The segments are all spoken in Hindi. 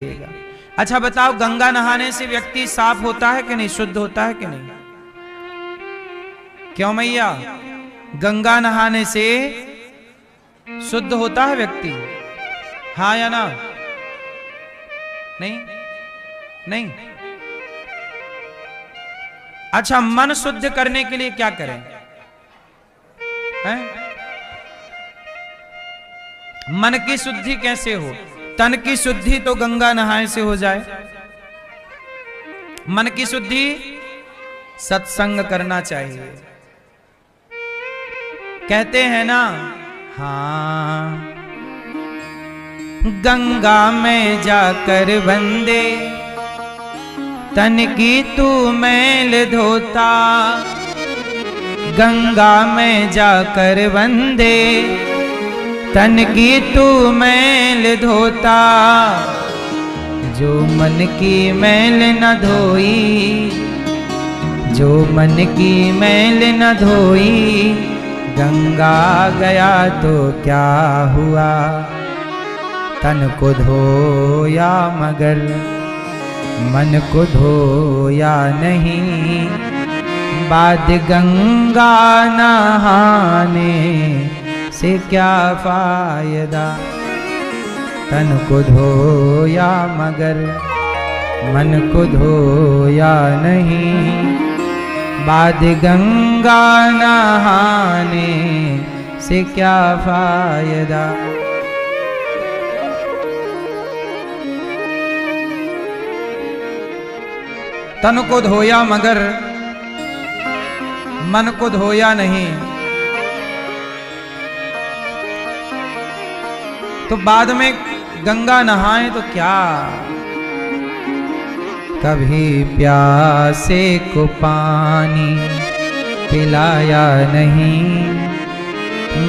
अच्छा बताओ, गंगा नहाने से व्यक्ति साफ होता है कि नहीं, शुद्ध होता है कि नहीं? क्यों मैया? गंगा नहाने से शुद्ध होता है व्यक्ति, हाँ या ना? नहीं नहीं। अच्छा, मन शुद्ध करने के लिए क्या करें? हैं? मन की शुद्धि कैसे हो? तन की शुद्धि तो गंगा नहाए से हो जाए। मन की शुद्धि सत्संग करना चाहिए। कहते हैं ना, हाँ, गंगा में जाकर वंदे तन की तू मैल धोता, गंगा में जाकर वंदे तन की तू मैल धोता, जो मन की मैल न धोई, जो मन की मैल न धोई, गंगा गया तो क्या हुआ, तन को धोया मगर मन को धोया नहीं, बाद गंगा नहाने से क्या फायदा, तन को धोया मगर मन को धोया नहीं, बाद गंगा नहाने से क्या फायदा। तन को धोया मगर मन को धोया नहीं, तो बाद में गंगा नहाए तो क्या। कभी प्यासे को पानी पिलाया नहीं,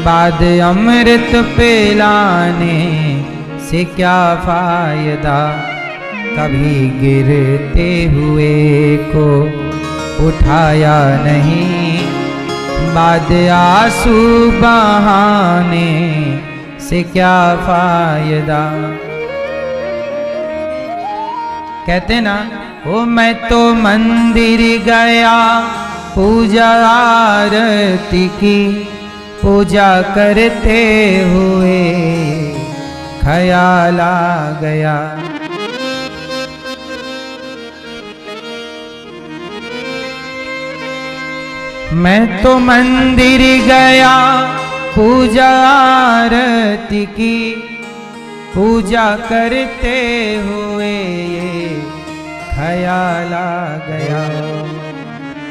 बाद अमृत पिलाने से क्या फायदा, कभी गिरते हुए को उठाया नहीं, बाद आंसू बहाने से क्या फायदा। कहते ना, ओ मैं तो मंदिर गया पूजा आरती की, पूजा करते हुए ख्याल आ गया, मैं तो मंदिर गया पूजा आरती की, पूजा करते हुए ख्याल आ गया,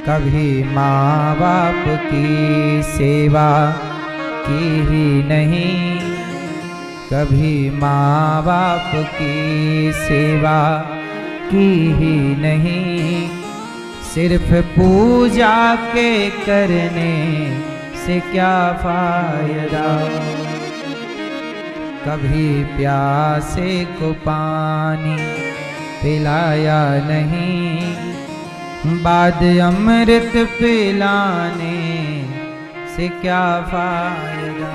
कभी माँ बाप की सेवा की ही नहीं, कभी माँ बाप की सेवा की ही नहीं, सिर्फ पूजा के करने से क्या फायदा, कभी प्यासे को पानी पिलाया नहीं, बाद अमृत पिलाने से क्या फायदा।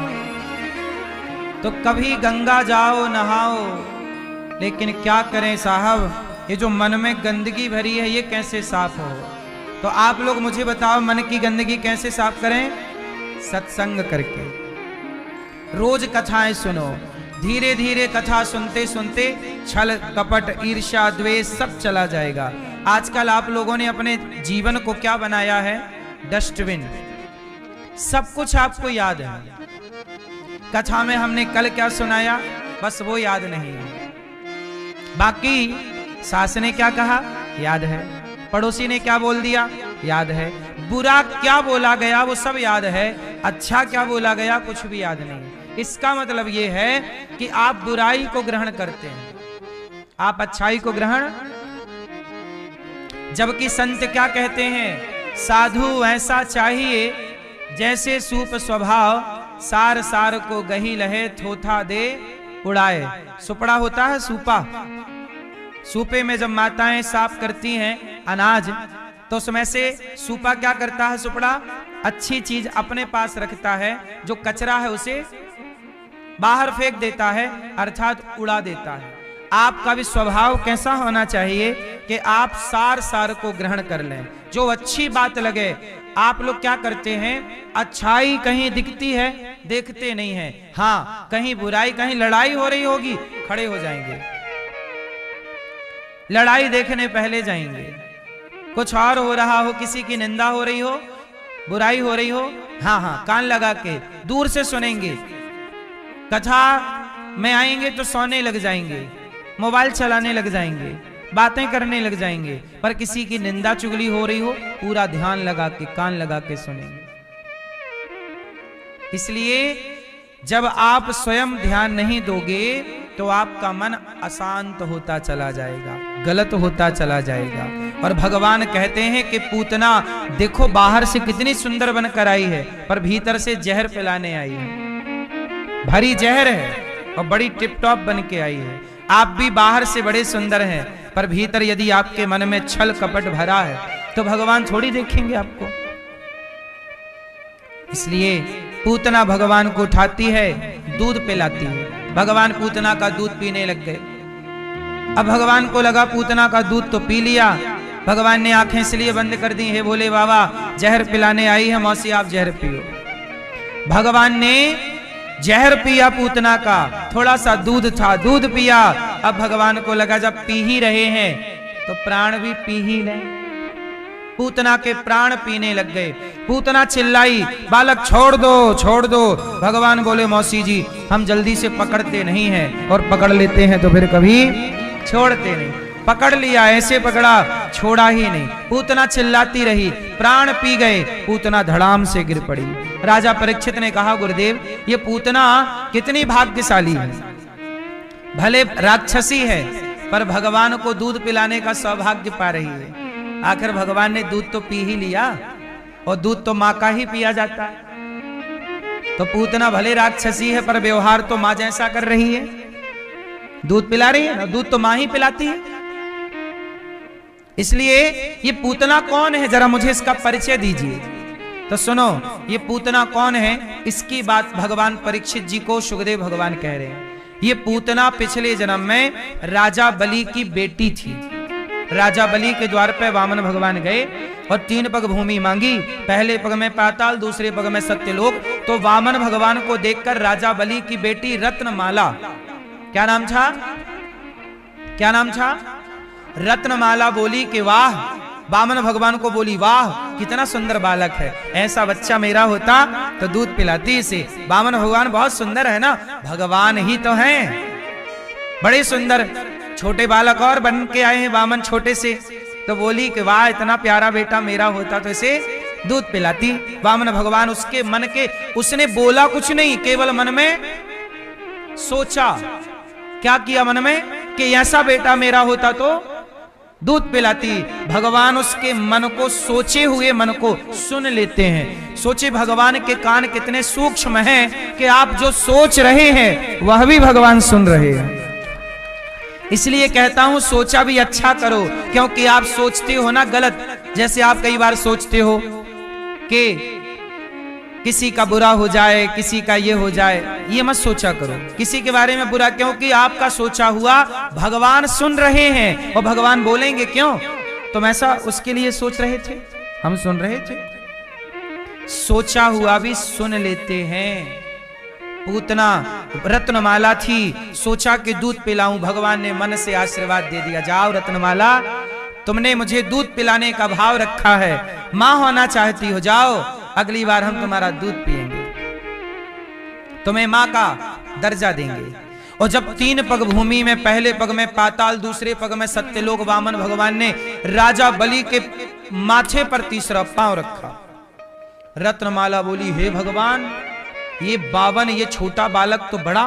तो कभी गंगा जाओ नहाओ, लेकिन क्या करें साहब, ये जो मन में गंदगी भरी है ये कैसे साफ हो? तो आप लोग मुझे बताओ, मन की गंदगी कैसे साफ करें? सत्संग करके, रोज कथाएं सुनो, धीरे धीरे कथा सुनते सुनते छल कपट ईर्ष्या द्वेष सब चला जाएगा। आजकल आप लोगों ने अपने जीवन को क्या बनाया है? डस्टबिन। सब कुछ आपको याद है, कथा में हमने कल क्या सुनाया बस वो याद नहीं है, बाकी सास ने क्या कहा याद है, पड़ोसी ने क्या बोल दिया याद है, बुरा क्या बोला गया वो सब याद है, अच्छा क्या बोला गया कुछ भी याद नहीं। इसका मतलब ये है कि आप बुराई को ग्रहण करते हैं, आप अच्छाई को ग्रहण, जबकि संत क्या कहते हैं, साधु ऐसा चाहिए जैसे सूप स्वभाव, सार सार को गही लहे थोथा दे उड़ाए। सुपड़ा होता है सूपा, सूपे में जब माताएं साफ करती हैं अनाज, तो उसमें से सूपा क्या करता है, सुपड़ा अच्छी चीज अपने पास रखता है, जो कचरा है उसे बाहर फेंक देता है, अर्थात उड़ा देता है। आपका भी स्वभाव कैसा होना चाहिए कि आप सार सार को ग्रहण कर लें, जो अच्छी बात लगे। आप लोग क्या करते हैं, अच्छाई कहीं दिखती है देखते नहीं है, हाँ कहीं बुराई, कहीं लड़ाई हो रही होगी खड़े हो जाएंगे, लड़ाई देखने पहले जाएंगे। कुछ और हो रहा हो, किसी की निंदा हो रही हो, बुराई हो रही हो, हाँ हाँ कान लगा के दूर से सुनेंगे। कथा में आएंगे तो सोने लग जाएंगे, मोबाइल चलाने लग जाएंगे, बातें करने लग जाएंगे। पर किसी की निंदा चुगली हो रही हो, पूरा ध्यान लगा के कान लगा के सुनेंगे। इसलिए जब आप स्वयं ध्यान नहीं दोगे तो आपका मन अशांत होता चला जाएगा, गलत होता चला जाएगा। और भगवान कहते हैं कि पूतना देखो बाहर से कितनी सुंदर बनकर आई है, पर भीतर से जहर पिलाने आई है, भरी जहर है और बड़ी टिप टॉप बन के आई है। आप भी बाहर से बड़े सुंदर हैं, पर भीतर यदि आपके मन में छल कपट भरा है तो भगवान थोड़ी देखेंगे आपको। इसलिए पूतना भगवान को उठाती है, दूध पिलाती है। भगवान पूतना का दूध पीने लग गए। अब भगवान को लगा पूतना का दूध तो पी लिया, भगवान ने आंखें इसलिए बंद कर दी, हे भोले बाबा जहर पिलाने आई है मौसी, आप जहर पियो। भगवान ने जहर पिया पूतना का, थोड़ा सा दूध था, दूध पिया। अब भगवान को लगा जब पी ही रहे हैं तो प्राण भी पी ही लें। पूतना के प्राण पीने लग गए। पूतना चिल्लाई, बालक छोड़ दो छोड़ दो। भगवान बोले मौसी जी हम जल्दी से पकड़ते नहीं हैं, और पकड़ लेते हैं तो फिर कभी छोड़ते नहीं। पकड़ लिया, ऐसे पकड़ा, छोड़ा ही नहीं। पूतना चिल्लाती रही, प्राण पी गए, पूतना धड़ाम से गिर पड़ी। राजा परीक्षित ने कहा गुरुदेव ये पूतना कितनी भाग्यशाली है, भले राक्षसी है पर भगवान को दूध पिलाने का सौभाग्य पा रही है। आखिर भगवान ने दूध तो पी ही लिया, और दूध तो माँ का ही पिया जाता है। तो पूतना भले राक्षसी है पर व्यवहार तो माँ जैसा कर रही है, दूध पिला रही है ना, दूध तो माँ ही पिलाती है। इसलिए ये पूतना कौन है, जरा मुझे इसका परिचय दीजिए। तो सुनो ये पूतना कौन है, इसकी बात भगवान परीक्षित जी को सुखदेव भगवान कह रहे हैं। ये पूतना पिछले जन्म में राजा बलि की बेटी थी। राजा बलि के द्वार पे वामन भगवान गए और 3 पग भूमि मांगी, पहले पग में पाताल, दूसरे पग में सत्यलोक। तो वामन भगवान को देखकर राजा बलि की बेटी रत्नमाला, क्या नाम था, क्या नाम था, रत्नमाला बोली कि वाह, वामन भगवान को बोली वाह कितना सुंदर बालक है, ऐसा बच्चा मेरा होता तो दूध पिलाती इसे। वामन भगवान बहुत सुंदर है ना, भगवान ही तो हैं, बड़े सुंदर। छोटे बालक और बन के आए हैं वामन छोटे से, तो बोली कि वाह इतना प्यारा बेटा मेरा होता तो इसे दूध पिलाती। वामन भगवान उसके मन के, उसने बोला कुछ नहीं, केवल मन में सोचा। क्या किया मन में कि ऐसा बेटा मेरा होता तो दूध पिलाती। भगवान उसके मन को, सोचे हुए मन को सुन लेते हैं। सोचे भगवान के कान कितने सूक्ष्म हैं कि आप जो सोच रहे हैं वह भी भगवान सुन रहे हैं। इसलिए कहता हूं सोचा भी अच्छा करो, क्योंकि आप सोचते हो ना गलत। जैसे आप कई बार सोचते हो कि किसी का बुरा हो जाए, किसी का ये हो जाए, ये मत सोचा करो किसी के बारे में बुरा, क्योंकि आपका सोचा हुआ भगवान सुन रहे हैं। और भगवान बोलेंगे क्यों, तुम ऐसा उसके लिए सोच रहे थे, हम सुन रहे थे। सोचा हुआ भी सुन लेते हैं। पूतना रत्नमाला थी, सोचा कि दूध पिलाऊं, भगवान ने मन से आशीर्वाद दे दिया, जाओ रत्नमाला तुमने मुझे दूध पिलाने का भाव रखा है, मां होना चाहती हो, जाओ अगली बार हम तुम्हारा दूध पिएंगे, तुम्हें मां का दर्जा देंगे। और जब 3 पग भूमि में, पहले पग में पाताल, दूसरे पग में सत्यलोक, वामन भगवान ने राजा बलि के माथे पर तीसरा पांव रखा। रत्नमाला बोली हे भगवान ये 52, ये छोटा बालक तो बड़ा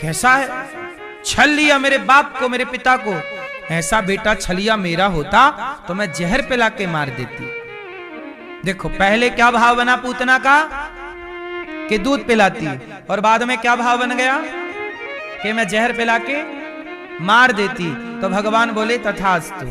कैसा है, छल लिया मेरे बाप को, मेरे पिता को। ऐसा बेटा छलिया मेरा होता तो मैं जहर पिला के मार देती। देखो पहले क्या भाव बना पूतना का कि दूध पिलाती, और बाद में क्या भाव बन गया कि मैं जहर पिला के मार देती। तो भगवान बोले तथास्तु।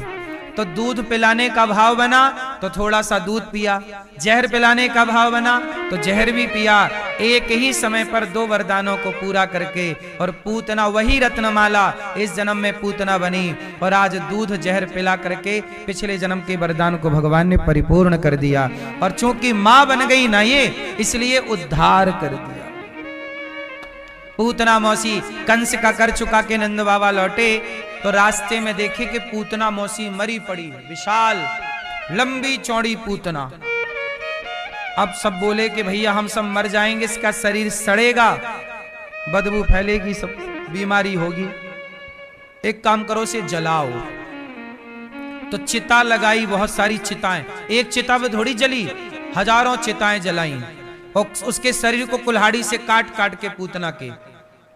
तो दूध पिलाने का भाव बना तो थोड़ा सा दूध पिया, जहर पिलाने का भाव बना तो जहर भी पिया। एक ही समय पर 2 वरदानों को पूरा करके, और पूतना वही रत्नमाला इस जन्म में पूतना बनी और आज दूध जहर पिला करके पिछले जन्म के वरदान को भगवान ने परिपूर्ण कर दिया। और चूंकि मां बन गई ना ये, इसलिए उद्धार कर दिया। पूतना मौसी कंस का कर चुका के नंद बाबा लौटे तो रास्ते में देखे कि पूतना मौसी मरी पड़ी, विशाल लंबी चौड़ी पूतना। अब सब बोले कि भैया हम सब मर जाएंगे, इसका शरीर सड़ेगा, बदबू फैलेगी, सब बीमारी होगी, एक काम करो इसे जलाओ। तो चिता लगाई, बहुत सारी चिताएं, एक चिता में थोड़ी जली, हजारों चिताएं जलाई और उसके शरीर को कुल्हाड़ी से काट काट के पूतना के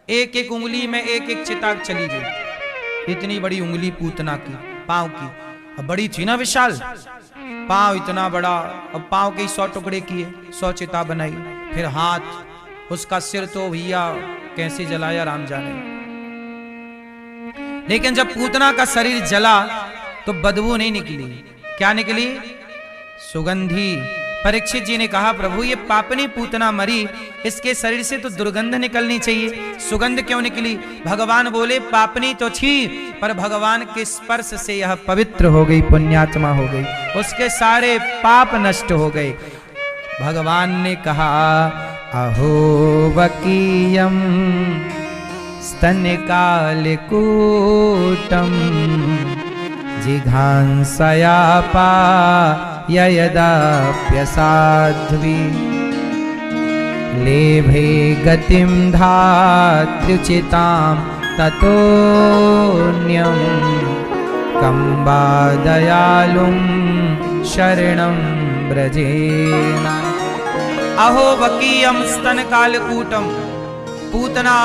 एक एक उंगली में एक एक चिता चली गई। इतनी बड़ी उंगली पूतना की, पांव की, अब बड़ी थी ना विशाल, पांव इतना बड़ा, अब पांव के 100 टुकड़े किए, 100 चिता बनाई। फिर हाथ, उसका सिर तो भैया कैसे जलाया राम जाने। लेकिन जब पूतना का शरीर जला तो बदबू नहीं निकली। क्या निकली? सुगंधी। परीक्षित जी ने कहा प्रभु ये पापनी पूतना मरी, इसके शरीर से तो दुर्गंध निकलनी चाहिए, सुगंध क्यों निकली? भगवान बोले पापनी तो थी, पर भगवान के स्पर्श से यह पवित्र हो गई, पुण्यात्मा हो गई, उसके सारे पाप नष्ट हो गए। भगवान ने कहा अहो वकीयम स्तनकालकूटम जिघांसया यदाप्यसाध्वी लेभे गतिं धात्र्युचितां ततोऽन्यं कम्बा दयालुं शरणं व्रजेन। अहो वकीयम स्तनकालकूटम, पूतना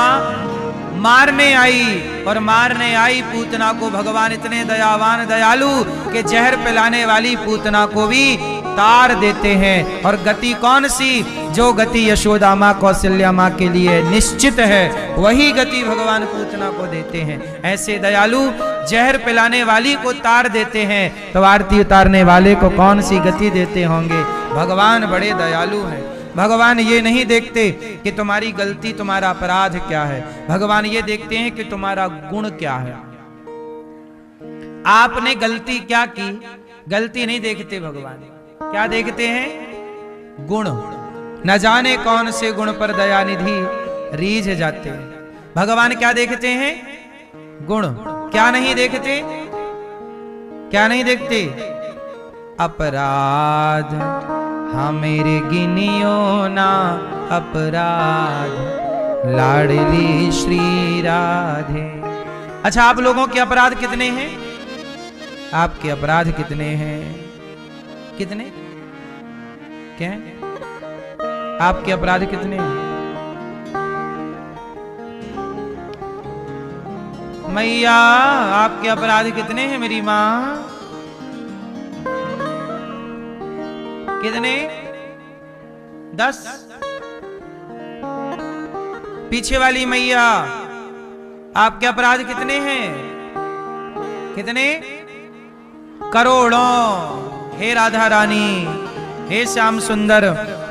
मारने आई, और मारने आई पूतना को भगवान इतने दयावान दयालु कि जहर पिलाने वाली पूतना को भी तार देते हैं। और गति कौन सी? जो गति यशोदा माँ कौशल्या माँ के लिए निश्चित है, वही गति भगवान पूतना को देते हैं। ऐसे दयालु जहर पिलाने वाली को तार देते हैं, तो आरती उतारने वाले को कौन सी गति देते होंगे? भगवान बड़े दयालु हैं। भगवान ये नहीं देखते कि तुम्हारी गलती, तुम्हारा अपराध क्या है, भगवान ये देखते हैं कि तुम्हारा गुण क्या है। आपने गलती क्या की, गलती नहीं देखते भगवान, क्या देखते हैं? गुण। न जाने कौन से गुण पर दयानिधि रीझ जाते हैं। भगवान क्या देखते हैं? गुण। क्या नहीं देखते? क्या नहीं देखते? अपराध हाँ मेरे गिनियो ना अपराध, लाडली श्री राधे। अच्छा, आप लोगों के अपराध कितने हैं? आपके अपराध कितने हैं? कितने? क्या? आपके अपराध कितने हैं? मैया आपके अपराध कितने हैं? मेरी माँ कितने? 10। पीछे वाली मैया आपके अपराध कितने हैं? कितने? करोड़ों। हे राधा रानी, हे श्याम सुंदर,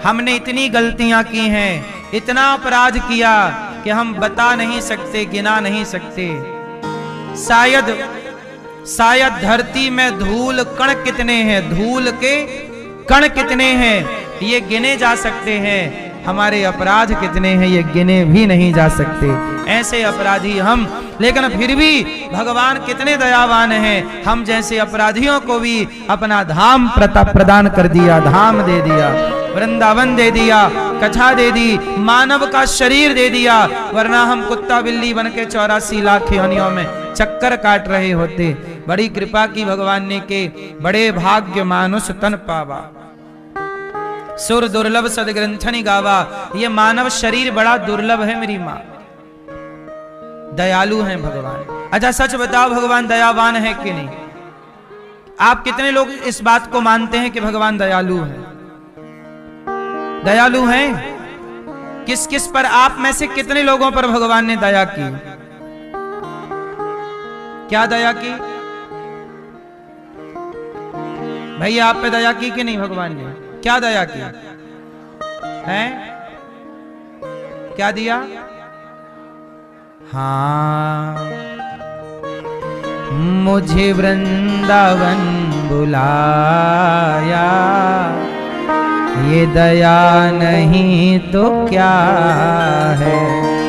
हमने इतनी गलतियां की हैं, इतना अपराध किया कि हम बता नहीं सकते, गिना नहीं सकते। शायद धरती में धूल कण कितने हैं, धूल के कण कितने हैं, ये गिने जा सकते हैं। हमारे अपराध कितने हैं, ये गिने भी नहीं जा सकते। ऐसे अपराधी हम, लेकिन फिर भी भगवान कितने दयावान हैं, हम जैसे अपराधियों को भी अपना धाम प्रदान कर दिया, धाम दे दिया, वृंदावन दे दिया, कथा दे दी, मानव का शरीर दे दिया, वरना हम कुत्ता बिल्ली बन के 84 लाख योनियों में चक्कर काट रहे होते। बड़ी कृपा की भगवान ने के बड़े भाग्य मानुष तन पावा, सुर दुर्लभ सदग्रंथनि गावा। ये मानव शरीर बड़ा दुर्लभ है मेरी माँ। दयालु हैं भगवान। अच्छा सच बताओ, भगवान दयावान है कि नहीं? आप कितने लोग इस बात को मानते हैं कि भगवान दयालु हैं? दयालु हैं? किस किस पर, आप में से कितने लोगों पर भगवान ने दया की? क्या दया की? भैया आप पे दया की कि नहीं भगवान ने? क्या दया की है? क्या दिया? हाँ, मुझे वृंदावन बुलाया, ये दया नहीं तो क्या है।